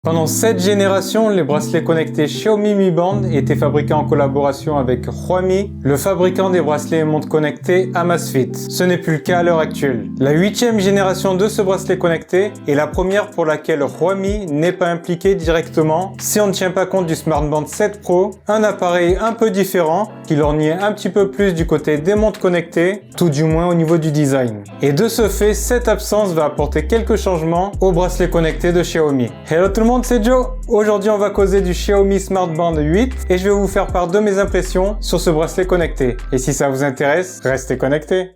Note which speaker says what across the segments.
Speaker 1: Pendant 7 générations, les bracelets connectés Xiaomi Mi Band étaient fabriqués en collaboration avec Huami, le fabricant des bracelets et montres connectés Amazfit. Ce n'est plus le cas à l'heure actuelle. La 8e génération de ce bracelet connecté est la première pour laquelle Huami n'est pas impliqué directement si on ne tient pas compte du Smart Band 7 Pro, un appareil un peu différent qui lorgnait un petit peu plus du côté des montres connectées, tout du moins au niveau du design. Et de ce fait, cette absence va apporter quelques changements au bracelet connecté de Xiaomi. Hello tout le monde, c'est Joe. Aujourd'hui on va causer du Xiaomi Smart Band 8 et je vais vous faire part de mes impressions sur ce bracelet connecté. Et si ça vous intéresse, restez connectés.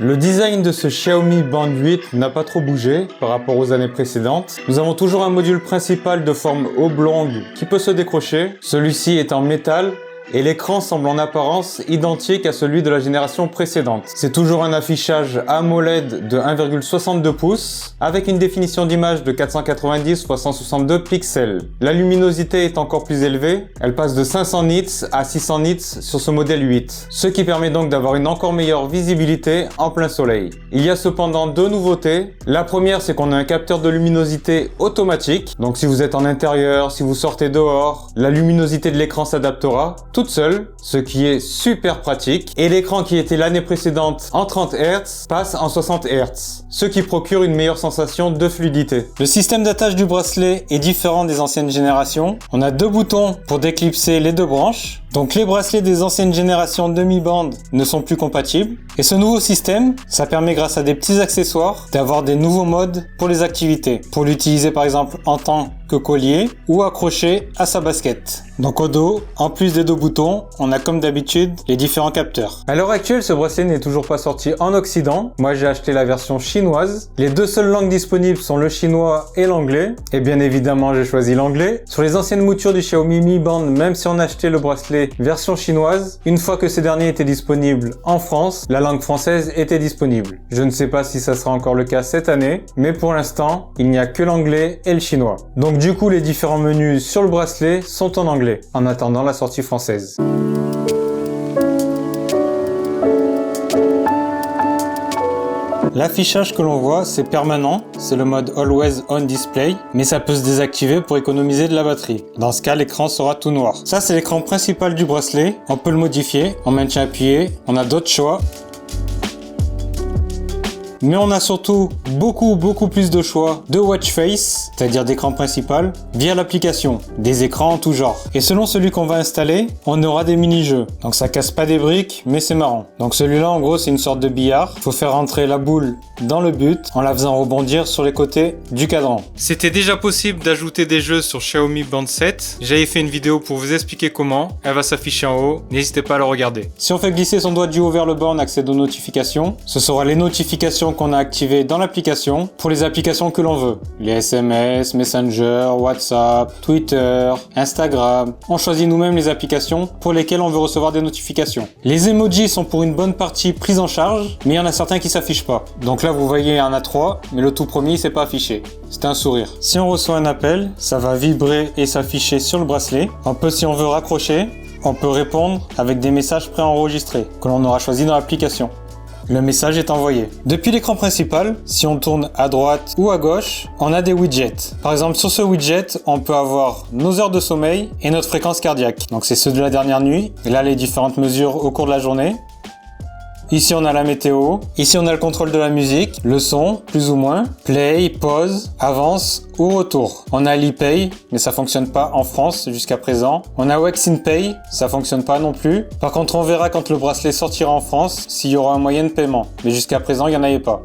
Speaker 1: Le design de ce Xiaomi Band 8 n'a pas trop bougé par rapport aux années précédentes. Nous avons toujours un module principal de forme oblongue qui peut se décrocher. Celui-ci est en métal et l'écran semble en apparence identique à celui de la génération précédente. C'est toujours un affichage AMOLED de 1,62 pouces avec une définition d'image de 490 x 162 pixels. La luminosité est encore plus élevée, elle passe de 500 nits à 600 nits sur ce modèle 8, ce qui permet donc d'avoir une encore meilleure visibilité en plein soleil. Il y a cependant deux nouveautés. La première, c'est qu'on a un capteur de luminosité automatique, donc si vous êtes en intérieur, si vous sortez dehors, la luminosité de l'écran s'adaptera toute seule, ce qui est super pratique. Et l'écran qui était l'année précédente en 30 Hz passe en 60 Hz, ce qui procure une meilleure sensation de fluidité. Le système d'attache du bracelet est différent des anciennes générations. On a deux boutons pour déclipser les deux branches. Donc les bracelets des anciennes générations de Mi Band ne sont plus compatibles. Et ce nouveau système, ça permet grâce à des petits accessoires d'avoir des nouveaux modes pour les activités. Pour l'utiliser par exemple en tant que collier ou accroché à sa basket. Donc au dos, en plus des deux boutons, on a comme d'habitude les différents capteurs. À l'heure actuelle, ce bracelet n'est toujours pas sorti en Occident. Moi j'ai acheté la version chinoise. Les deux seules langues disponibles sont le chinois et l'anglais. Et bien évidemment j'ai choisi l'anglais. Sur les anciennes moutures du Xiaomi Mi Band, même si on achetait le bracelet version chinoise, une fois que ces derniers étaient disponibles en France, la langue française était disponible. Je ne sais pas si ça sera encore le cas cette année, mais pour l'instant, il n'y a que l'anglais et le chinois. Donc du coup, les différents menus sur le bracelet sont en anglais, en attendant la sortie française. L'affichage que l'on voit, c'est permanent, c'est le mode Always On Display, mais ça peut se désactiver pour économiser de la batterie. Dans ce cas, l'écran sera tout noir. Ça, c'est l'écran principal du bracelet. On peut le modifier en maintien appuyé. On a d'autres choix. Mais on a surtout beaucoup plus de choix de watch face, c'est-à-dire d'écran principal, via l'application, des écrans en tout genre. Et selon celui qu'on va installer, on aura des mini-jeux. Donc ça casse pas des briques, mais c'est marrant. Donc celui-là, en gros, c'est une sorte de billard. Il faut faire rentrer la boule dans le but en la faisant rebondir sur les côtés du cadran. C'était déjà possible d'ajouter des jeux sur Xiaomi Band 7. J'avais fait une vidéo pour vous expliquer comment. Elle va s'afficher en haut. N'hésitez pas à le regarder. Si on fait glisser son doigt du haut vers le bas, on accède aux notifications. Ce sera les notifications qu'on a activées dans l'application pour les applications que l'on veut. Les SMS, Messenger, WhatsApp, Twitter, Instagram. On choisit nous-mêmes les applications pour lesquelles on veut recevoir des notifications. Les emojis sont pour une bonne partie pris en charge, mais il y en a certains qui s'affichent pas. Donc là, vous voyez, il y en a 3, mais le tout premier, il s'est pas affiché. C'est un sourire. Si on reçoit un appel, ça va vibrer et s'afficher sur le bracelet. On peut, si on veut raccrocher, on peut répondre avec des messages préenregistrés que l'on aura choisi dans l'application. Le message est envoyé. Depuis l'écran principal, si on tourne à droite ou à gauche, on a des widgets. Par exemple, sur ce widget, on peut avoir nos heures de sommeil et notre fréquence cardiaque. Donc c'est ceux de la dernière nuit. Et là, les différentes mesures au cours de la journée. Ici, on a la météo. Ici, on a le contrôle de la musique, le son, plus ou moins, play, pause, avance ou retour. On a l'ePay, mais ça fonctionne pas en France jusqu'à présent. On a Wax in Pay, ça fonctionne pas non plus. Par contre, on verra quand le bracelet sortira en France s'il y aura un moyen de paiement. Mais jusqu'à présent, il n'y en avait pas.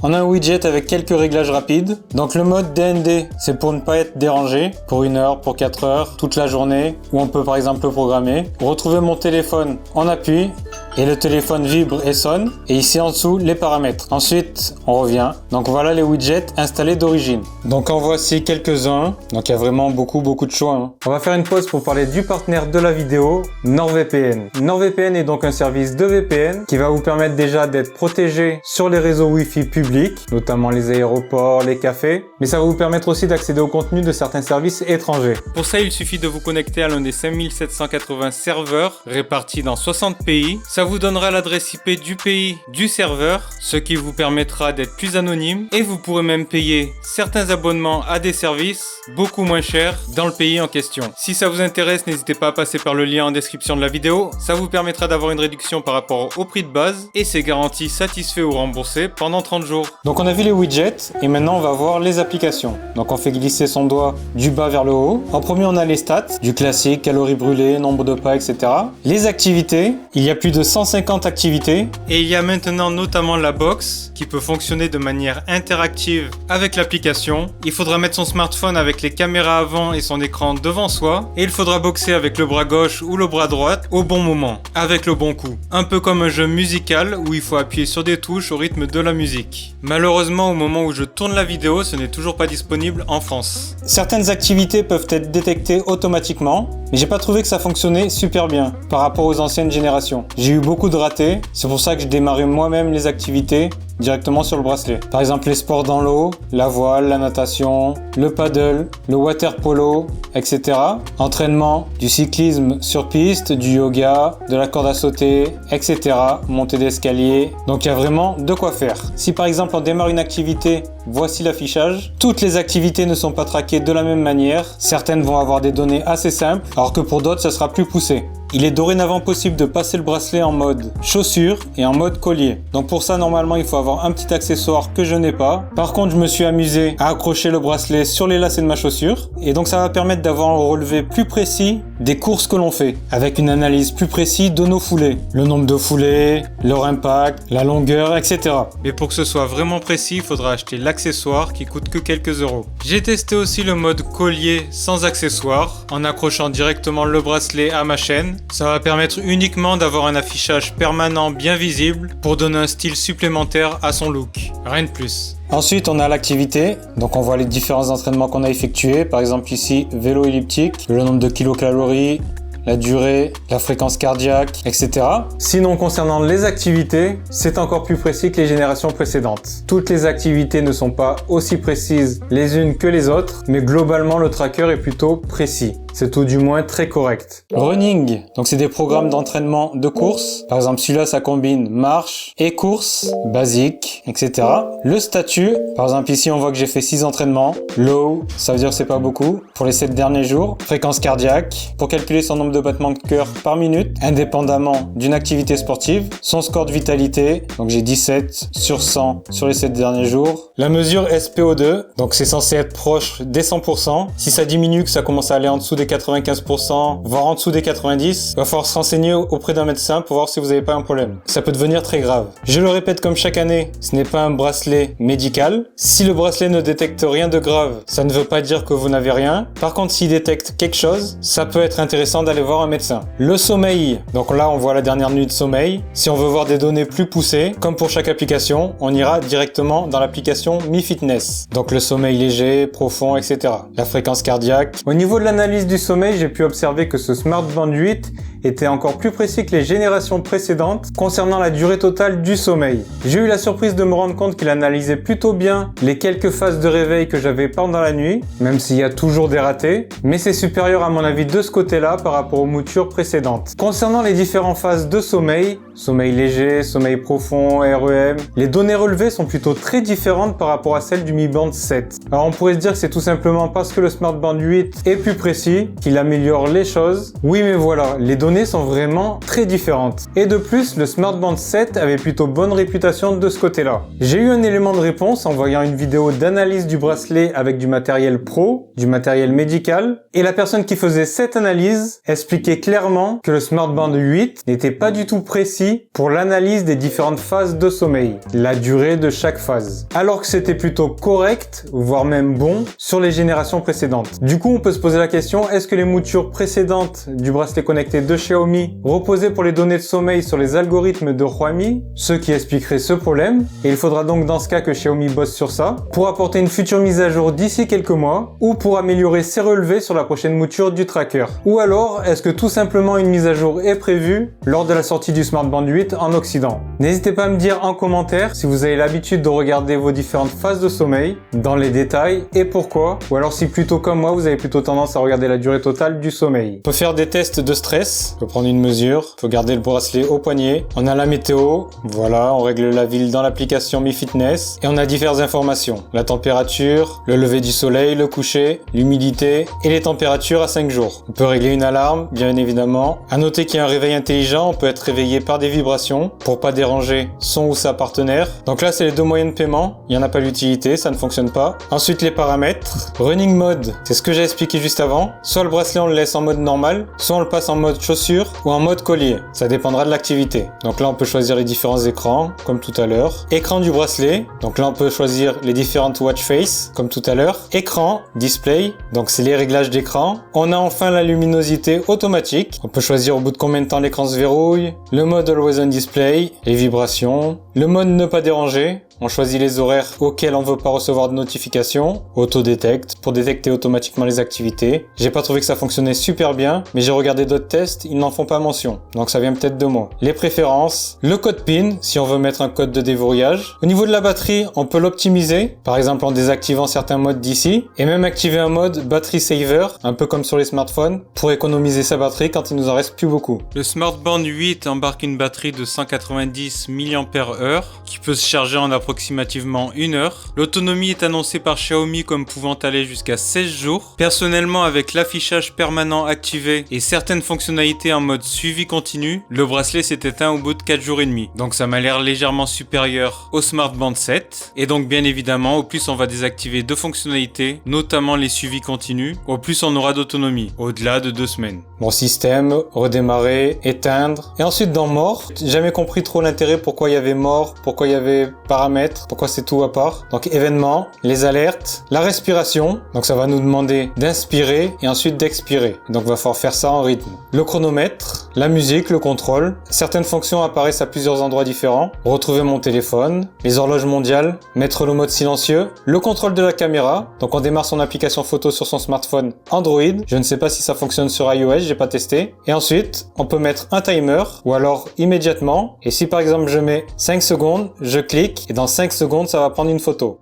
Speaker 1: On a un widget avec quelques réglages rapides. Donc le mode DND, c'est pour ne pas être dérangé, pour 1 heure, pour 4 heures, toute la journée, où on peut par exemple le programmer. Pour retrouver mon téléphone, on appuie, et le téléphone vibre et sonne. Et ici en dessous, les paramètres. Ensuite, on revient. Donc voilà les widgets installés d'origine. Donc en voici quelques-uns. Donc il y a vraiment beaucoup de choix. On va faire une pause pour parler du partenaire de la vidéo, NordVPN. NordVPN est donc un service de VPN qui va vous permettre déjà d'être protégé sur les réseaux Wi-Fi publics, notamment les aéroports, les cafés. Mais ça va vous permettre aussi d'accéder au contenu de certains services étrangers. Pour ça, il suffit de vous connecter à l'un des 5780 serveurs répartis dans 60 pays. Ça vous donnera l'adresse IP du pays du serveur, ce qui vous permettra d'être plus anonyme et vous pourrez même payer certains abonnements à des services beaucoup moins chers dans le pays en question. Si ça vous intéresse, n'hésitez pas à passer par le lien en description de la vidéo. Ça vous permettra d'avoir une réduction par rapport au prix de base et c'est garanti satisfait ou remboursé pendant 30 jours. Donc on a vu les widgets et maintenant on va voir les applications. Donc on fait glisser son doigt du bas vers le haut. En premier on a les stats, du classique, calories brûlées, nombre de pas, etc. Les activités, il y a plus de 150 activités et il y a maintenant notamment la box qui peut fonctionner de manière interactive avec l'application. Il faudra mettre son smartphone avec les caméras avant et son écran devant soi et il faudra boxer avec le bras gauche ou le bras droit au bon moment, avec le bon coup. Un peu comme un jeu musical où il faut appuyer sur des touches au rythme de la musique. Malheureusement, au moment où je tourne la vidéo, ce n'est toujours pas disponible en France. Certaines activités peuvent être détectées automatiquement, mais j'ai pas trouvé que ça fonctionnait super bien par rapport aux anciennes générations. J'ai eu beaucoup de ratés, c'est pour ça que je démarrais moi-même les activités directement sur le bracelet. Par exemple les sports dans l'eau, la voile, la natation, le paddle, le water polo, etc. Entraînement, du cyclisme sur piste, du yoga, de la corde à sauter, etc. Montée d'escalier. Donc il y a vraiment de quoi faire. Si par exemple on démarre une activité, voici l'affichage. Toutes les activités ne sont pas traquées de la même manière. Certaines vont avoir des données assez simples, alors que pour d'autres ça sera plus poussé. Il est dorénavant possible de passer le bracelet en mode chaussure et en mode collier. Donc pour ça, normalement, il faut avoir un petit accessoire que je n'ai pas. Par contre, je me suis amusé à accrocher le bracelet sur les lacets de ma chaussure. Et donc ça va permettre d'avoir un relevé plus précis des courses que l'on fait, avec une analyse plus précise de nos foulées. Le nombre de foulées, leur impact, la longueur, etc. Mais pour que ce soit vraiment précis, il faudra acheter l'accessoire qui coûte que quelques euros. J'ai testé aussi le mode collier sans accessoire, en accrochant directement le bracelet à ma chaîne. Ça va permettre uniquement d'avoir un affichage permanent bien visible pour donner un style supplémentaire à son look. Rien de plus. Ensuite, on a l'activité. Donc, on voit les différents entraînements qu'on a effectués. Par exemple, ici, vélo elliptique, le nombre de kilocalories, la durée, la fréquence cardiaque, etc. Sinon, concernant les activités, c'est encore plus précis que les générations précédentes. Toutes les activités ne sont pas aussi précises les unes que les autres, mais globalement, le tracker est plutôt précis. C'est tout du moins très correct. Running, donc c'est des programmes d'entraînement de course. Par exemple, celui-là, ça combine marche et course, basique, etc. Le statut, par exemple, ici, on voit que j'ai fait 6 entraînements. Low, ça veut dire que c'est pas beaucoup, pour les 7 derniers jours. Fréquence cardiaque, pour calculer son nombre de battements de cœur par minute, indépendamment d'une activité sportive. Son score de vitalité, donc j'ai 17 sur 100 sur les 7 derniers jours. La mesure SPO2, donc c'est censé être proche des 100%. Si ça diminue, que ça commence à aller en dessous des 95%, voire en dessous des 90%, il va falloir se renseigner auprès d'un médecin pour voir si vous n'avez pas un problème. Ça peut devenir très grave. Je le répète comme chaque année, ce n'est pas un bracelet médical. Si le bracelet ne détecte rien de grave, ça ne veut pas dire que vous n'avez rien. Par contre, s'il détecte quelque chose, ça peut être intéressant d'aller voir un médecin. Le sommeil, donc là on voit la dernière nuit de sommeil. Si on veut voir des données plus poussées, comme pour chaque application, on ira directement dans l'application MiFitness. Donc le sommeil léger, profond, etc. La fréquence cardiaque. Au niveau de l'analyse du sommeil, j'ai pu observer que ce Smartband 8 était encore plus précis que les générations précédentes concernant la durée totale du sommeil. J'ai eu la surprise de me rendre compte qu'il analysait plutôt bien les quelques phases de réveil que j'avais pendant la nuit, même s'il y a toujours des ratés, mais c'est supérieur à mon avis de ce côté-là par rapport aux moutures précédentes. Concernant les différentes phases de sommeil, sommeil léger, sommeil profond, REM, les données relevées sont plutôt très différentes par rapport à celles du Mi Band 7. Alors on pourrait se dire que c'est tout simplement parce que le Smartband 8 est plus précis qu'il améliore les choses. Oui mais voilà, les données sont vraiment très différentes. Et de plus, le Smartband 7 avait plutôt bonne réputation de ce côté-là. J'ai eu un élément de réponse en voyant une vidéo d'analyse du bracelet avec du matériel pro, du matériel médical, et la personne qui faisait cette analyse expliquait clairement que le Smartband 8 n'était pas du tout précis pour l'analyse des différentes phases de sommeil, la durée de chaque phase, alors que c'était plutôt correct, voire même bon, sur les générations précédentes. Du coup, on peut se poser la question, est-ce que les moutures précédentes du bracelet connecté de Xiaomi reposaient pour les données de sommeil sur les algorithmes de Huami, ce qui expliquerait ce problème, et il faudra donc dans ce cas que Xiaomi bosse sur ça, pour apporter une future mise à jour d'ici quelques mois, ou pour améliorer ses relevés sur la prochaine mouture du tracker. Ou alors, est-ce que tout simplement une mise à jour est prévue lors de la sortie du Smartband Band 8 en Occident. N'hésitez pas à me dire en commentaire si vous avez l'habitude de regarder vos différentes phases de sommeil, dans les détails et pourquoi, ou alors si plutôt comme moi vous avez plutôt tendance à regarder la durée totale du sommeil. On peut faire des tests de stress, on peut prendre une mesure, il faut garder le bracelet au poignet, on a la météo, voilà, on règle la ville dans l'application MiFitness et on a diverses informations, la température, le lever du soleil, le coucher, l'humidité et les températures à 5 jours. On peut régler une alarme, bien évidemment. À noter qu'il y a un réveil intelligent, on peut être réveillé par des vibrations pour pas déranger son ou sa partenaire. Donc là, c'est les deux moyens de paiement. Il n'y en a pas d'utilité, ça ne fonctionne pas. Ensuite, les paramètres. Running mode, c'est ce que j'ai expliqué juste avant. Soit le bracelet, on le laisse en mode normal, soit on le passe en mode chaussure ou en mode collier. Ça dépendra de l'activité. Donc là, on peut choisir les différents écrans, comme tout à l'heure. Écran du bracelet. Donc là, on peut choisir les différentes watch face, comme tout à l'heure. Écran, display. Donc c'est les réglages d'écran. On a enfin la luminosité automatique. On peut choisir au bout de combien de temps l'écran se verrouille. Le mode Always On Display, les vibrations. Le mode ne pas déranger. On choisit les horaires auxquels on ne veut pas recevoir de notifications. Auto-détecte pour détecter automatiquement les activités. J'ai pas trouvé que ça fonctionnait super bien, mais j'ai regardé d'autres tests, ils n'en font pas mention. Donc ça vient peut-être de moi. Les préférences, le code PIN, si on veut mettre un code de déverrouillage. Au niveau de la batterie, on peut l'optimiser, par exemple en désactivant certains modes d'ici, et même activer un mode battery saver, un peu comme sur les smartphones, pour économiser sa batterie quand il nous en reste plus beaucoup.
Speaker 2: Le Smart Band 8 embarque une batterie de 190 mAh qui peut se charger en approximativement 1 heure. L'autonomie est annoncée par Xiaomi comme pouvant aller jusqu'à 16 jours. Personnellement, avec l'affichage permanent activé et certaines fonctionnalités en mode suivi continu, le bracelet s'est éteint au bout de 4 jours et demi. Donc ça m'a l'air légèrement supérieur au Smart Band 7. Et donc bien évidemment, au plus on va désactiver deux fonctionnalités, notamment les suivis continus, au plus on aura d'autonomie, au-delà de 2 semaines.
Speaker 1: Bon, système, redémarrer, éteindre. Et ensuite dans mort, j'ai jamais compris trop l'intérêt pourquoi il y avait mort, pourquoi il y avait paramètres, pourquoi c'est tout à part. Donc événements, les alertes, la respiration. Donc ça va nous demander d'inspirer et ensuite d'expirer. Donc va falloir faire ça en rythme. Le chronomètre, la musique, le contrôle. Certaines fonctions apparaissent à plusieurs endroits différents. Retrouver mon téléphone, les horloges mondiales, mettre le mode silencieux, le contrôle de la caméra. Donc on démarre son application photo sur son smartphone Android. Je ne sais pas si ça fonctionne sur iOS, j'ai pas testé. Et ensuite, on peut mettre un timer ou alors immédiatement. Et si par exemple je mets 5 secondes, je clique et dans 5 secondes, ça va prendre une photo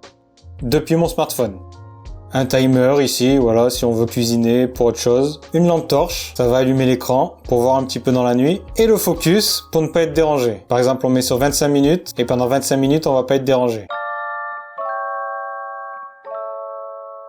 Speaker 1: depuis mon smartphone. Un timer ici, voilà, si on veut cuisiner pour autre chose. Une lampe torche, ça va allumer l'écran pour voir un petit peu dans la nuit. Et le focus pour ne pas être dérangé. Par exemple, on met sur 25 minutes et pendant 25 minutes, on va pas être dérangé.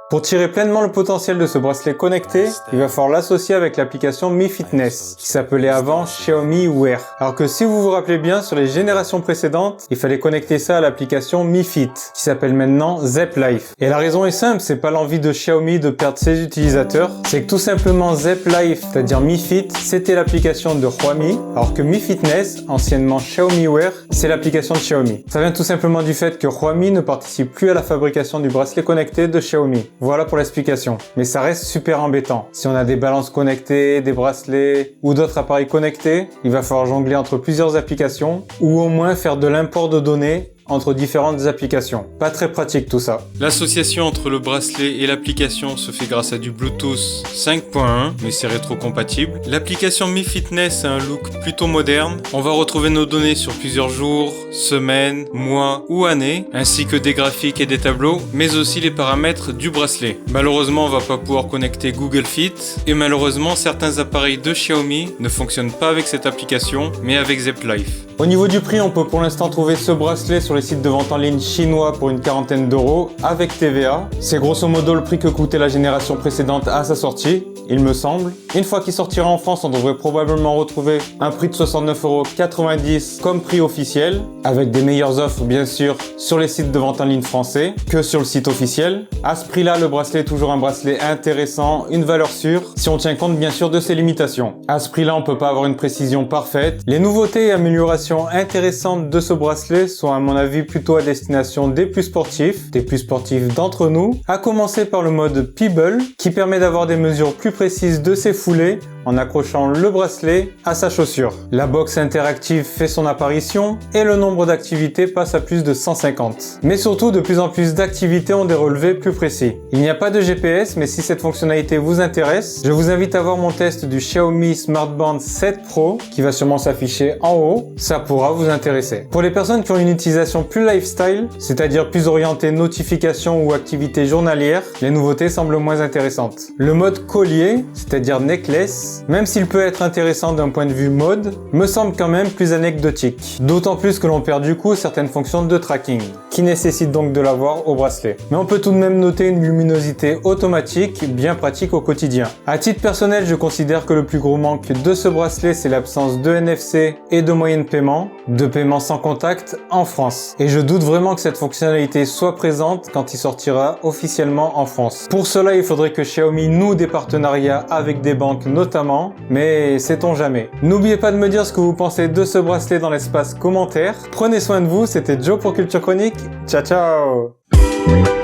Speaker 1: Pour tirer pleinement le potentiel de ce bracelet connecté, il va falloir l'associer avec l'application MiFitness, qui s'appelait avant Xiaomi Wear. Alors que si vous vous rappelez bien, sur les générations précédentes, il fallait connecter ça à l'application MiFit, qui s'appelle maintenant Zepp Life. Et la raison est simple, c'est pas l'envie de Xiaomi de perdre ses utilisateurs, c'est que tout simplement Zepp Life, c'est-à-dire MiFit, c'était l'application de Huami, alors que MiFitness, anciennement Xiaomi Wear, c'est l'application de Xiaomi. Ça vient tout simplement du fait que Huami ne participe plus à la fabrication du bracelet connecté de Xiaomi. Voilà pour l'explication. Mais ça reste super embêtant. Si on a des balances connectées, des bracelets ou d'autres appareils connectés, il va falloir jongler entre plusieurs applications ou au moins faire de l'import de données entre différentes applications. Pas très pratique tout ça.
Speaker 2: L'association entre le bracelet et l'application se fait grâce à du Bluetooth 5.1, mais c'est rétro-compatible. L'application MiFitness a un look plutôt moderne. On va retrouver nos données sur plusieurs jours, semaines, mois ou années, ainsi que des graphiques et des tableaux, mais aussi les paramètres du bracelet. Malheureusement, on va pas pouvoir connecter Google Fit, et malheureusement, certains appareils de Xiaomi ne fonctionnent pas avec cette application, mais avec Zepp Life.
Speaker 1: Au niveau du prix, on peut pour l'instant trouver ce bracelet sur les sites de vente en ligne chinois pour une quarantaine d'euros avec TVA. C'est grosso modo le prix que coûtait la génération précédente à sa sortie, il me semble. Une fois qu'il sortira en France, on devrait probablement retrouver un prix de 69,90 € comme prix officiel, avec des meilleures offres bien sûr sur les sites de vente en ligne français que sur le site officiel. À ce prix-là, le bracelet est toujours un bracelet intéressant, une valeur sûre, si on tient compte bien sûr de ses limitations. À ce prix-là, on peut pas avoir une précision parfaite. Les nouveautés et améliorations intéressantes de ce bracelet sont à mon avis plutôt à destination des plus sportifs d'entre nous, à commencer par le mode Pebble qui permet d'avoir des mesures plus précises de ses foulées en accrochant le bracelet à sa chaussure. La box interactive fait son apparition et le nombre d'activités passe à plus de 150. Mais surtout, de plus en plus d'activités ont des relevés plus précis. Il n'y a pas de GPS, mais si cette fonctionnalité vous intéresse, je vous invite à voir mon test du Xiaomi Smart Band 7 Pro qui va sûrement s'afficher en haut. Ça pourra vous intéresser. Pour les personnes qui ont une utilisation plus lifestyle, c'est-à-dire plus orientée notification ou activité journalière, les nouveautés semblent moins intéressantes. Le mode collier, c'est-à-dire necklace, même s'il peut être intéressant d'un point de vue mode, me semble quand même plus anecdotique. D'autant plus que l'on perd du coup certaines fonctions de tracking, qui nécessitent donc de l'avoir au bracelet. Mais on peut tout de même noter une luminosité automatique, bien pratique au quotidien. À titre personnel, je considère que le plus gros manque de ce bracelet, c'est l'absence de NFC et de moyen de paiement sans contact en France. Et je doute vraiment que cette fonctionnalité soit présente quand il sortira officiellement en France. Pour cela, il faudrait que Xiaomi noue des partenariats avec des banques notamment, mais sait-on jamais. N'oubliez pas de me dire ce que vous pensez de ce bracelet dans l'espace commentaire. Prenez soin de vous, c'était Joe pour Culture Chronique. Ciao ciao.